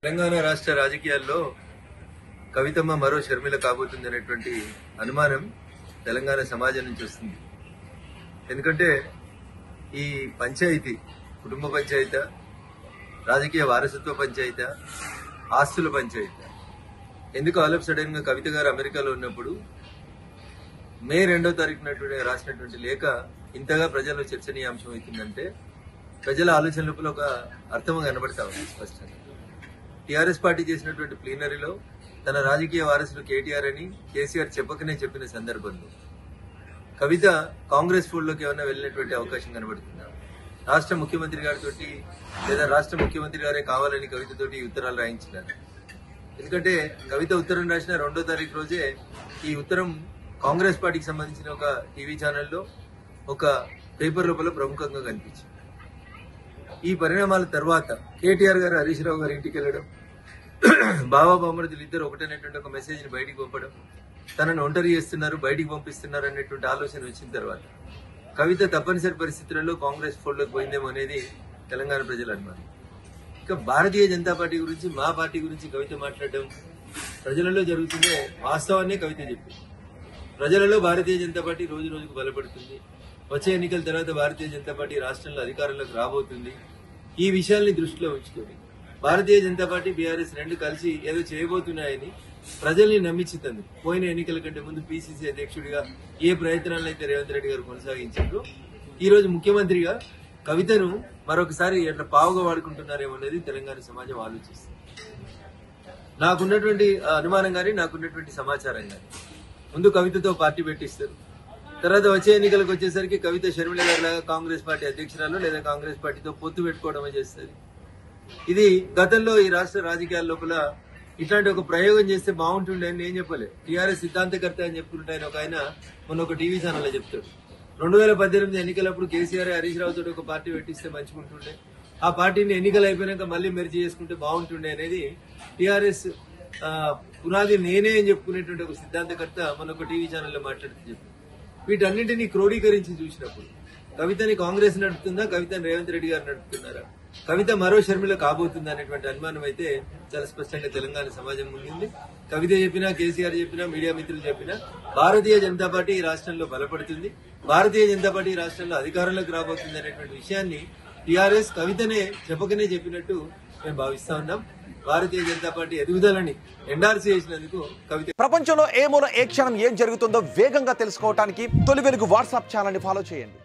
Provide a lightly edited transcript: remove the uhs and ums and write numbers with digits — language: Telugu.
తెలంగాణ రాష్ట్ర రాజకీయాల్లో కవితమ్మ మరో షర్మిల కాబోతుంది అనేటువంటి అనుమానం తెలంగాణ సమాజం నుంచి వస్తుంది. ఎందుకంటే ఈ పంచాయతీ కుటుంబ పంచాయతీ, రాజకీయ వారసత్వ పంచాయతీ, ఆస్తుల పంచాయతీ ఎందుకు ఆల్ ఆఫ్ సడన్ గా కవిత గారు అమెరికాలో ఉన్నప్పుడు మే 2వ తారీఖున రాసినటువంటి లేఖ ఇంతగా ప్రజల్లో చర్చనీయాంశం అవుతుందంటే ప్రజల ఆలోచన లోపల ఒక అర్థం కనబడతా ఉంది స్పష్టంగా. టీఆర్ఎస్ పార్టీ చేసినటువంటి ప్లీనరీలో తన రాజకీయ వారసులు కేటీఆర్ అని కేసీఆర్ చెప్పకనే చెప్పిన సందర్భంలో కవిత కాంగ్రెస్ ఫోల్డ్లోకి ఏమైనా వెళ్ళినటువంటి అవకాశం కనబడుతుందా? రాష్ట్ర ముఖ్యమంత్రి గారితో లేదా రాష్ట్ర ముఖ్యమంత్రి గారే కావాలని కవితతోటి ఉత్తరాలు రాయించినారు. ఎందుకంటే కవిత ఉత్తరం రాసిన 2వ తారీఖు రోజే ఈ ఉత్తరం కాంగ్రెస్ పార్టీకి సంబంధించిన ఒక టీవీ ఛానల్లో ఒక పేపర్ లోపల ప్రముఖంగా కనిపించింది. ఈ పరిణామాల తర్వాత కేటీఆర్ గారు హరీష్ రావు గారి ఇంటికి వెళ్లడం, బాబా బామ్మర్దులు ఇద్దరు ఒకటనేటువంటి ఒక మెసేజ్ ని బయటికి పంపడం, తనను ఒంటరి చేస్తున్నారు, బయటికి పంపిస్తున్నారు అనేటువంటి ఆలోచన వచ్చిన తర్వాత కవిత తప్పనిసరి పరిస్థితులలో కాంగ్రెస్ ఫోల్డ్లోకి పోయిందేమో అనేది తెలంగాణ ప్రజల అనుమానం. ఇక భారతీయ జనతా పార్టీ గురించి, మా పార్టీ గురించి కవిత మాట్లాడడం ప్రజలలో జరుగుతుందే వాస్తవాన్నే కవిత చెప్పింది. ప్రజలలో భారతీయ జనతా పార్టీ రోజు రోజుకు బలపడుతుంది. వచ్చే ఎన్నికల తర్వాత భారతీయ జనతా పార్టీ రాష్ట్రంలో అధికారంలోకి రాబోతుంది. ఈ విషయాల్ని దృష్టిలో ఉంచుకొని భారతీయ జనతా పార్టీ, బీఆర్ఎస్ రెండు కలిసి ఏదో చేయబోతున్నాయని ప్రజల్ని నమ్మించుతుంది. పోయిన ఎన్నికల కంటే ముందు పీసీసీ అధ్యక్షుడిగా ఏ ప్రయత్నాలను అయితే రేవంత్ రెడ్డి గారు కొనసాగించారు, ఈ రోజు ముఖ్యమంత్రిగా కవితను మరొకసారి ఎట్లా పావుగా వాడుకుంటున్నారేమో అనేది తెలంగాణ సమాజం ఆలోచిస్తుంది. నాకున్నటువంటి అనుమానం గానీ, నాకున్నటువంటి సమాచారం గానీ, ముందు కవితతో పార్టీ పెట్టిస్తారు, తర్వాత వచ్చే ఎన్నికలకు వచ్చేసరికి కవిత షర్మిల గారిలాగా కాంగ్రెస్ పార్టీ అధ్యక్షురాలు లేదా కాంగ్రెస్ పార్టీతో పొత్తు పెట్టుకోవడమే చేస్తుంది. ఇది గతంలో ఈ రాష్ట్ర రాజకీయాల లోపల ఇట్లాంటి ఒక ప్రయోగం చేస్తే బాగుంటుండే అని నేను చెప్పలే. టీఆర్ఎస్ సిద్ధాంతకర్త అని చెప్పుకుంటే ఒక ఆయన మొన్న ఒక టీవీ ఛానల్లో చెప్తాడు, 2018 ఎన్నికలప్పుడు కేసీఆర్ హరీష్ రావు తోటి ఒక పార్టీ పెట్టిస్తే మంచిగుంటుండే, ఆ పార్టీని ఎన్నికలు అయిపోయినాక మళ్ళీ మెర్జీ చేసుకుంటే బాగుంటుండే అనేది టీఆర్ఎస్ పునాది నేనే అని చెప్పుకునేటువంటి ఒక సిద్ధాంతకర్త మన ఒక టీవీ ఛానల్లో మాట్లాడుతూ చెప్పారు. వీటన్నింటినీ క్రోడీకరించి చూసినప్పుడు కవితని కాంగ్రెస్ నడుపుతుందా, కవితని రేవంత్ రెడ్డి గారు నడుపుతున్నారా, కవిత మరో షర్మిల కాబోతుందా అనేటువంటి అనుమానం అయితే చాలా స్పష్టంగా తెలంగాణ సమాజం ముందుంది. కవిత చెప్పినా, కేసీఆర్ చెప్పినా, మీడియా మిత్రులు చెప్పినా భారతీయ జనతా పార్టీ ఈ రాష్ట్రంలో బలపడుతుంది, భారతీయ జనతా పార్టీ ఈ రాష్ట్రంలో అధికారంలోకి రాబోతుంది అనేటువంటి విషయాన్ని టీఆర్ఎస్ కవితనే చెప్పకనే చెప్పినట్టు మేము భావిస్తా ఉన్నాం. భారతీయ జనతా పార్టీ ఎదుగుదలని ఎండార్స్ చేసినందుకు కవిత. ప్రపంచంలో ఏ మూల ఏ క్షణం ఏం జరుగుతుందో వేగంగా తెలుసుకోవడానికి తొలి వెలుగు వాట్సాప్ ఛానల్ ని ఫాలో చేయండి.